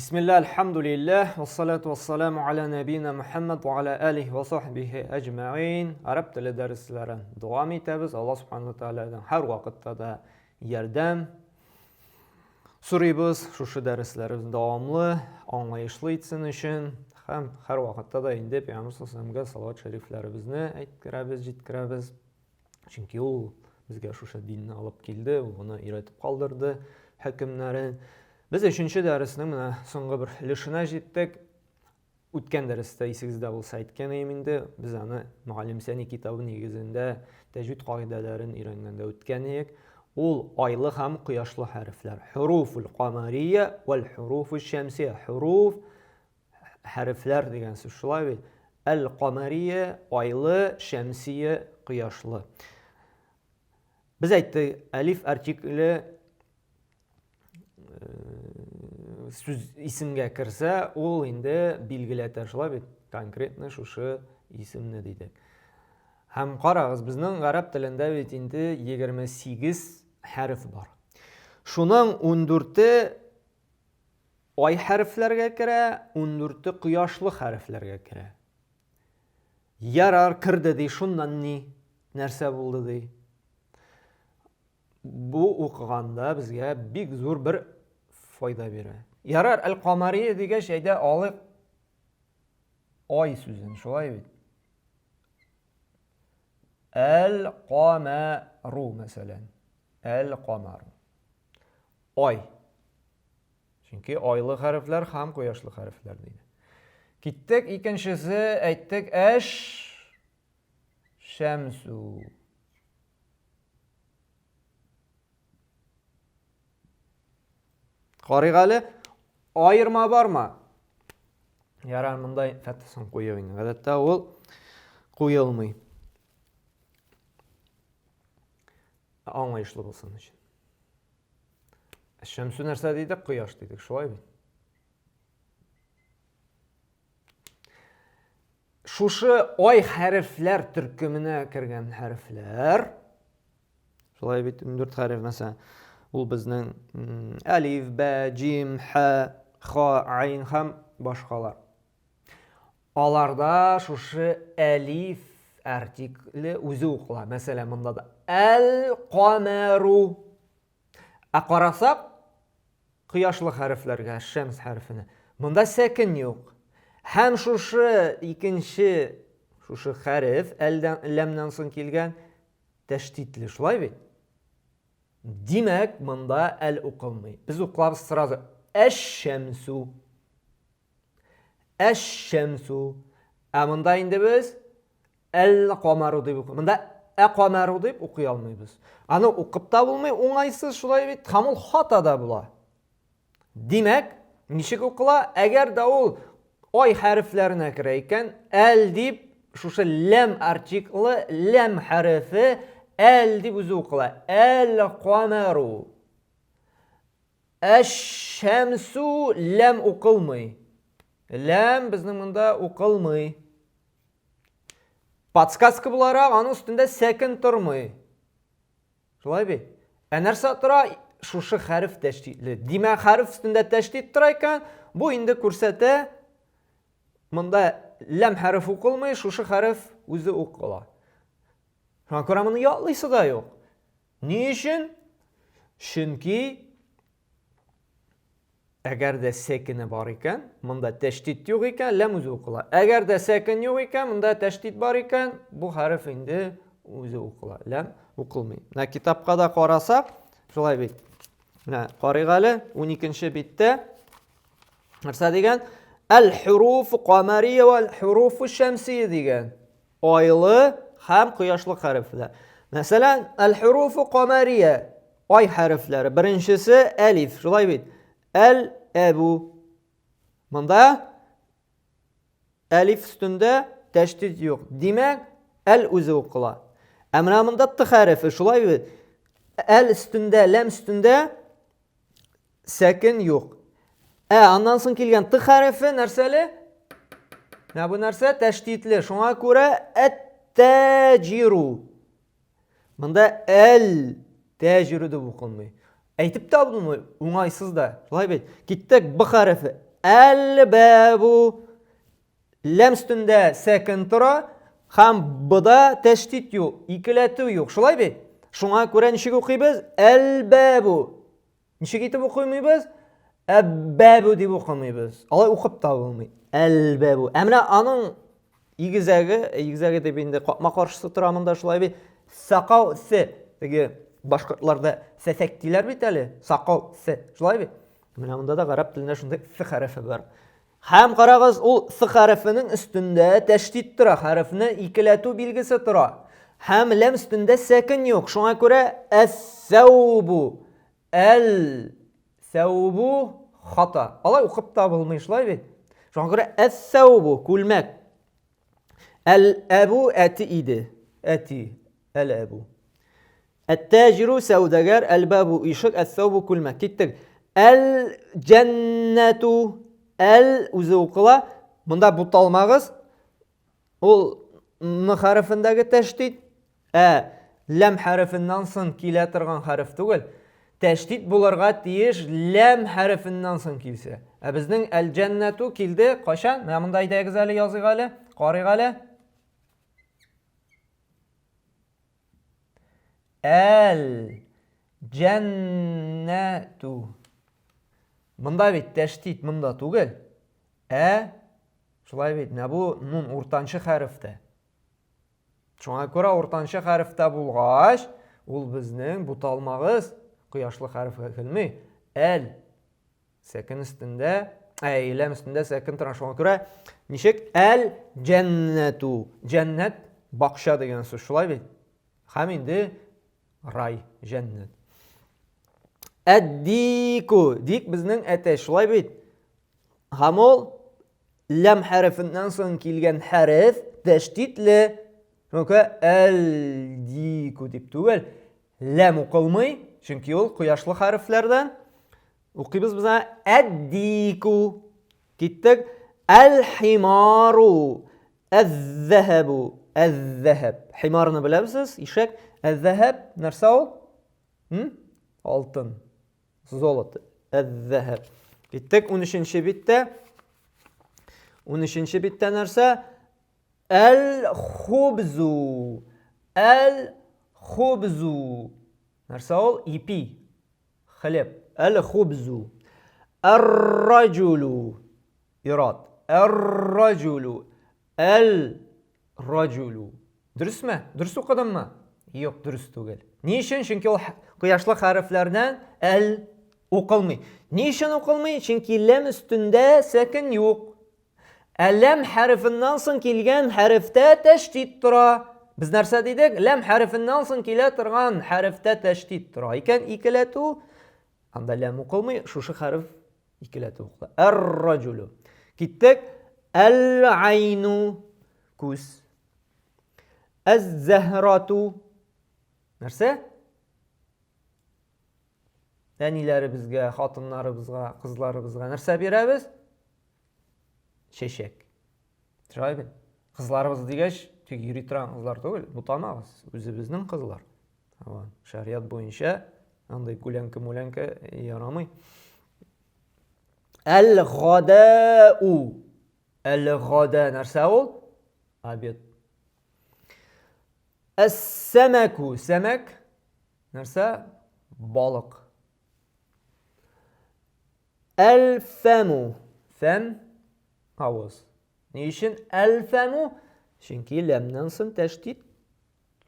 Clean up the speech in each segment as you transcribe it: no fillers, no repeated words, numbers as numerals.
Bismillah, elhamdülillah, ve salatu ve selamu ala nebina Muhammed ve ala alihi ve sahbihi ecma'in. Arap tili derslerin devam etimiz. Allah subhanahu ta'ala'dan her vakitte de yardım soruyoruz. Şu derslerimiz devamlı, anlayışlı etsin için. Hem her vakitte de indi Peygamber sallallahu salavat şeriflerimizni aytkirabız, jitkirabız. Çünkü o bizge şu dinni alıp keldi, onu öğretip kaldırdı hükümlerin. Biz 3-nче дәреснең менә соңгы бер өлешенә җиттек. Үткән дәрестә исегездә булса әйткән идем инде, без аны Муаллим Сәни китабы нигезендә тәҗвид кагыйдәләрен өйрәнгәндә үткән идек. Ул айлы һәм кояшлы хәрефләр. Хуруфул камария вәл хуруфуш шәмсия. Хуруф хәрефләр дигән сүз шулай бит. Әл-камария айлы, шәмсия кояшлы. Без әйттек, алиф артикле сүз исемгә керсә, ул инде билгеләтер шулай бит. Конкретно шушы исемне дидек. Һәм карагыз, безнең гарәп телендә бит инде 28 хәреф бар. Шуның 14-е ай хәрефләргә керә, 14-е кояшлы хәрефләргә керә. Ярар кирде ди, шуннан ни нәрсә булды ди. Бу укыганда безгә бик зур бер файда бирә. Ярар әл-камария дигәч әйдә алык ай сүзен, шулай бит. Әл-камару мәсәлән. Әл-камару. Ай. Чөнки айлы хәрефләр һәм кояшлы хәрефләр диде. Киттек икенчесе, әйттек әш-шәмсу. Карыйгалы айырма бармы? Ярар, мондай фәтсен куйып инде. Гадәттә ул куелмый. Аңлаешлы булсын өчен. Шәмсу нәрсә дидек? Кояш дидек, шулай бит. Шушы ай хәрефләр төркеменә кергән хәрефләр. Шулай бит 14 хәреф мәсәлән. Ул безнең алиф, ба, җим, ха, ха, айн һәм башкалар. Аларда шушы алиф артикле үзе укыла. Мәсәлән, монда да әл-камару. Карасак, кояшлы хәрефләргә, шәмс хәрефенә. Монда сәкин юк. Һәм шушы икенче шушы хәреф ләмнән соң килгән тәшдидле, шулай бит. Димәк, монда әл укылмый. Без укылабыз сразу әш-шәмсу. Әш-шәмсу. Ә монда инде без әл-камару дип укыйбыз. Монда ә-камару дип укый алмыйбыз. Аны укып та булмый, уңайсыз шулай бит, һәм ул хата да була. Димәк, ничек укыла? Әгәр дә ул ай хәрефләренә керә икән, әл дип шушы ләм артиклы, ләм хәрефе әл дип үзе укыла. Әл-камару. Әш-шәмсу ләм укылмый. Ләм безнең монда укылмый. Подсказка буларак, аның өстендә сәкин тормый. Шулай бит. Ә нәрсә тора? Шушы хәреф тәшдидле. Димәк, хәреф өстендә тәшдид тора икән, бу инде күрсәтә, монда ләм хәреф укылмый, шушы хәреф үзе укыла. Шуңа күрә моны ятлыйсы да юк. Ни өчен? Чөнки әгәр дә сәкине бар икән, монда тәшдид юк икән, ләм үзе укыла. Әгәр дә сәкин юк икән, монда тәшдид бар икән, бу хәреф инде үзе укыла. Ләм укылмый. Менә китапка да карасак, шулай бит. Менә карыйгалы 12-нче биттә нәрсә дигән? Әл-хуруфу камария вәл хуруфу шәмсия дигән. Айлы һәм кояшлы хәрефләр. Мәсәлән, әл-хуруфу камария ай хәрефләре. Беренчесе алиф, шулай бит. Әл-әбу. Монда алиф өстендә тәшдид юк. Димәк, әл үзе укыла. Ә менә монда т хәрефе, шулай бит. Әл өстендә, ләм өстендә сәкин юк. Аннан соң килгән т хәрефе нәрсәле? Менә бу нәрсә тәшдидле. Шуңа күрә әт-тәҗиру. Монда әл тәҗиру дип укылмый. Әйтеп тә булмый, уңайсыз да. Шулай бит. Киттек б хәрефе Әл-бәбу. Ләм үстендә сәкін тора, һәм бұда тәштит юк, икеләтү юк. Шулай бит? Шуңа күрә ничек укыйбыз? Әл-бәбу. Ничек итеп укымыйбыз? Әббәбу дип укымыйбыз. Алай укып та булмый. Әл-бәбу. Ә менә аның игезәге дип инде капма каршысы тора монда шулай бит. Сақау с. Теге башкортларда сәсәктиләр бит әле. Сақау с. Шулай бит? Менә монда да гарәп телендә шундый с хәрефе бар. Һәм карагыз, ул с хәрефенең үстендә тәштит тора, хәрефне икеләтү билгесе тора. Һәм лам үстендә сәкин юк. Шуңа күрә әс-саубу. Әл-саубу хата. Алай укып та булмый шулай бит. Шуңа күрә әс-саубу күлмәк. Әл-әбу әти иде. Әти. Әл-әбу. Әт-тәҗиру сәүдәгәр, әл-бәбу ишек, әс-саубу күлмәк. Киттек. Әл-җәннәту. Әл үзе укыла. Монда буталмагыз. Ул н хәрефендәге тәштит. Ләм хәрефеннән соң килә торган хәреф түгел. Тәштит булырга тиеш ләм хәрефеннән соң килсә. Безнең әл-җәннәту килде кайчан? Менә монда әйдәгез әле, языйк әле, карыйк әле. Әл-җәннәту. Монда бит тәштит монда түгел. Шулай бит, менә бу нун уртанчы хәрефтә. Шуңа күрә уртанчы хәрефтә булгач, ул безнең буталмагыз кояшлы хәрефкә килми. Әл сәкин өстендә, лам өстендә сәкин тора. Шуңа күрә ничек? Әл-җәннәту. Җәннәт бакча дигән сүз шулай бит. Һәм инде рай, җәннәт. Әд-дику. Дик безнең әтәч шулай бит. Һәм ул лам хәрефеннән соң килгән хәреф тәштитле. Шуңа әл-дику дип түгел. Лам укылмый, чөнки ул кояшлы хәрефләрдән. Укыйбыз без әд-дику. Киттек. Әл-химару. Әз-зәһәбу. Әз-зәһәб. Химарны беләбез? Ишәк. Әз-зәһәб нәрсә ул? Алтын. Золото. Әз-зәһәб. Киттек 13-нче биттә. 13-нче биттә нәрсә? Әл-хубзу. Әл-хубзу. Нәрсә ул? Ипи. Хлеб. Әл-хубзу. Ар-раҗулу. Ират. Ар-раҗулу. Әл-раҗулу. Дөресме? Дөрес укыдыммы? Юк, дөрес түгел. Ни өчен? Чөнки ул кояшлы хәрефләрдән әл укылмый. Ни өчен укылмый? Чөнки лам өстендә сәкин юк. Лам хәрефеннән соң килгән хәрефтә тәштит тора. Без нәрсә дидек? Лам хәрефеннән соң килә торган хәрефтә тәштит тора. Икән икеләтү. Анда лам укылмый, шушы хәреф икеләтү укыла. Ар-раҗулу. Киттек. Әл-айну. Күз. Әз-зәһрату. Нәрсә? Әниләребезгә, хатыннарыбызга, кызларыбызга нәрсә бирәбез? Чәчәк. Шулай бит. Кызларыбыз дигәч, тик йөри торган кызлар түгел, бутамагыз. Үзебезнең кызлар. Шарият буенча андай күләнкә ярамый. Әл-гадау. Әл-гада нәрсә ул? Обед. Әс-сәмәку. Сәмәк нәрсә? Балык. Әл-фәму. Фәм авыз. Ни өчен әл-фәму? Чөнки ләмнән соң тәштит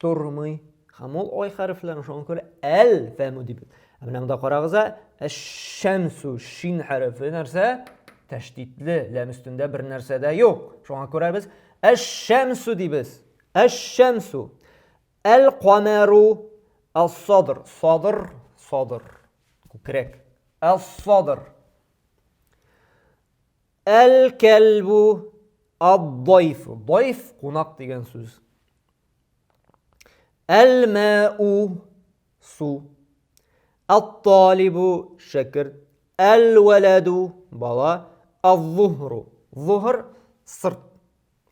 тормый. Һәм ул ай хәрефләрен шуңа күрә әл-фәму дип. Менә монда карагыз, әш-шәмсу. Шин хәрефе нәрсә? Тәштитле. Ләм өстендә бер нәрсә дә юк. Шуңа күрә без әш-шәмсу дибез. Әш-шәмсу. Әл-камару. Әс-садр. Садр. Күкрәк. Әс-садр. Әл-кәлбу. Ад-дайф. Дайф кунак дигән сүз. Әл-мәу. Су. Ат-талибу. Шәкерт. Әл-вәләду. Бала. Аз-зухру. Зухр сырт.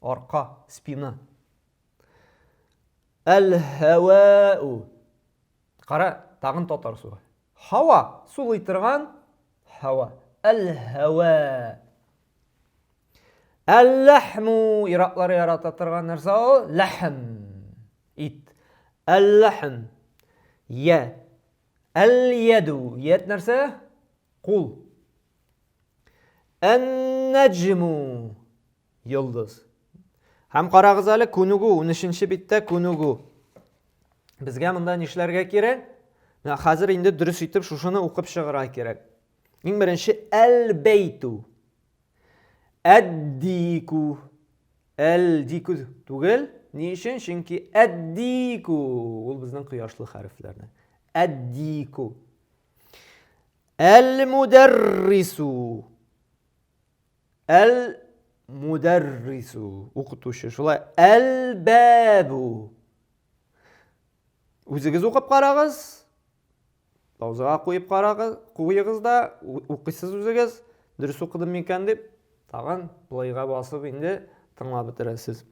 Арка, спина. Әл-һавау. Қара, тағын татар суға. Хава. Сулый торган. Хава. Әл-һава. Әл-ләхму ирақлары ярата тұрған нәрсе ол ләхм. Ит. Әл-ләхм. Я. Әл-яду. Ет нәрсе? Қул. Ән-нәджму. Йылдыз. Һәм қарағыз әлі күнігу. 13-ші битте күнігу. Бізге мұнда нешләргә керек? Хәзер инде дұрыс итеп шушыны оқып шығыра керек. Ең бірінші әл-бейту. Әд-дику. Әл-дику түгел. Не үшін? Чөнки әд-дику. Ол біздің құяшлы хәрефләрдән. Әд-дику. Әл-мударрису. Әл-мударрису. Оқытушы. Шулай. Әл-бәбу. Үзегез оқып қарағыз. Паузаға қойып қойығыз да, оқисыз өзіңіз, дұрыс оқыдым мекен деп, тағын бұлайға басып енді тыңлап бітіресіз.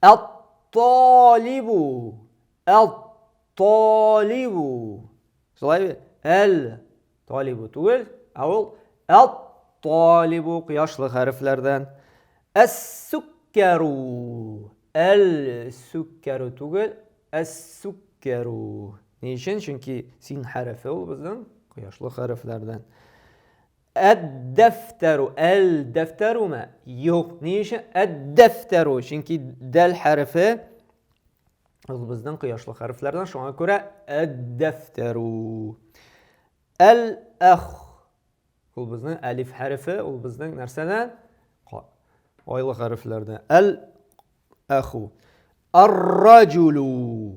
Әл-талибу. Әл-талибу. Солай бе? Әл-талибу түгел, әуіл әл-талибу қияшлы хәріфлерден. Әс-сүккәру. Әл-сүккәру түгел, әс-сүккәру. Ne için? Çünkü sin harfi ol bizden kıyaşlı harflerden. Ed-defteru. El-defteru mu? Yok. Ne için? Ed-defteru. Çünkü del harfi ol bizden kıyaşlı harflerden. Şuna göre ed-defteru. El-akh. Ol bizden elif harfi ol bizden nerseden? Aylı harflerden. El-akhu. Ar-raculu.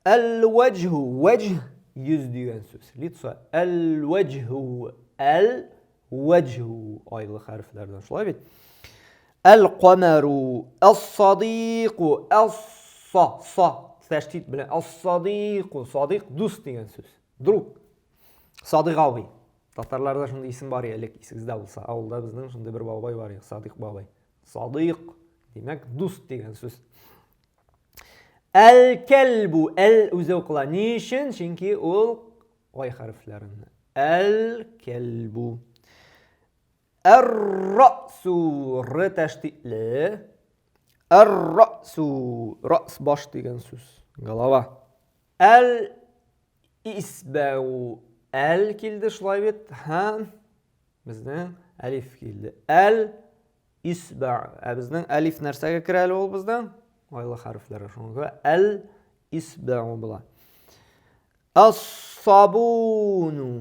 El-vechhu. Vecih yüz diyen söz. Litsa. El-vechhu. El-vechhu. Aylı harflerden. Şolay bit. El-qameru. El-sadiqu. El-sa. Sa. Teşdid bilen. El-sadiqu. Sadiq dost diyen söz. Drug. Sadiq abi. Tatarlarda şimdi isim var ya. Sizde olsa. Avulda bizden şimdi bir babay var ya. Sadiq babay. Sadiq. Demek dost diyen söz. El-kelbu. El-uze okula. Niçin? Çünkü o ay harflerinde. El-kelbu. Er-ra'su. R teşdidli. Er-ra'su. Ra's baş diyen söz. Galava. El-isba'u. El kildi şulay bit. Hem bizden elif kildi. El-isba'. Bizden elif nersege kireli ol bizden? Aylı harfler. Şuna göre el-isba'u bula. Es-sabunu.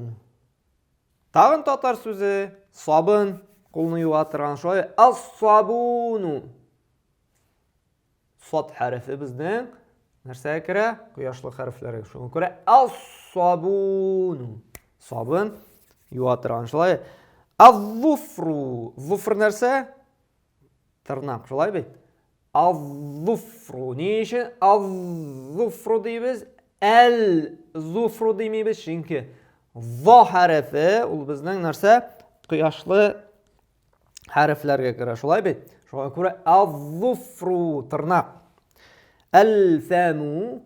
Tağın tatar sözü. Sabun. Kolunu yuvatırgan şöyle. Es-sabunu. Sad harfi bizden nersege kire? Kuyaşlı harfler. Şuna göre es-sabunu. Sabun. Yuvatırgan şöyle. Ez-zufru. Zufr nerse? Tırnak. Şöyle bit. Az-zufru. Niçin? Az-zufru deyimiz. El-zufru deyimiz. Çünkü za harfi ol bizden nerse? Kuyaşlı harflerge kira. Şolay bit. Şuna göre az-zufru. Tırnak. El-famu.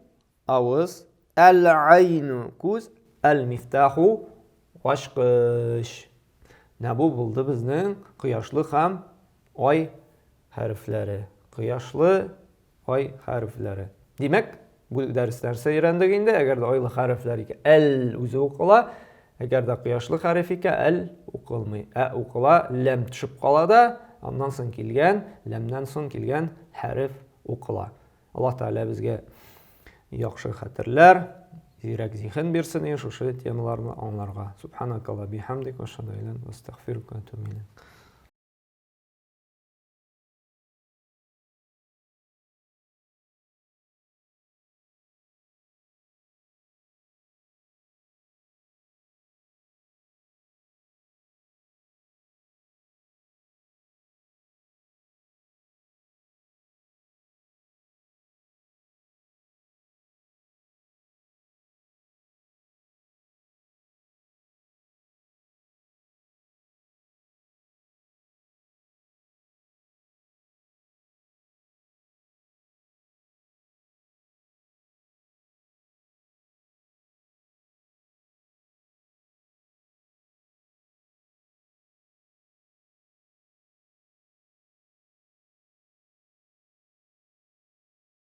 Ağız. El-aynu. Kuz. El-miftahu. Başkış. Ne bu buldu bizden? Kuyaşlı hem ay harfleri. Kuyaşlı ay harfleri. Demek bu derslerse öğrendiğinde eğer de aylı harfleri ki el uzu okula, eğer de kuyaşlı harfi ki el okulmay. Okula lem düşüp kala da ondan son kelgen, lemden son kelgen harf okula. Allah Teala bizge yaxşı xatirler, zirek zihin bersin, şu temalarni anlarga. Subhanakallah bihamdik ve şahadu ilan ve estağfiruka ve etûbü ilayk.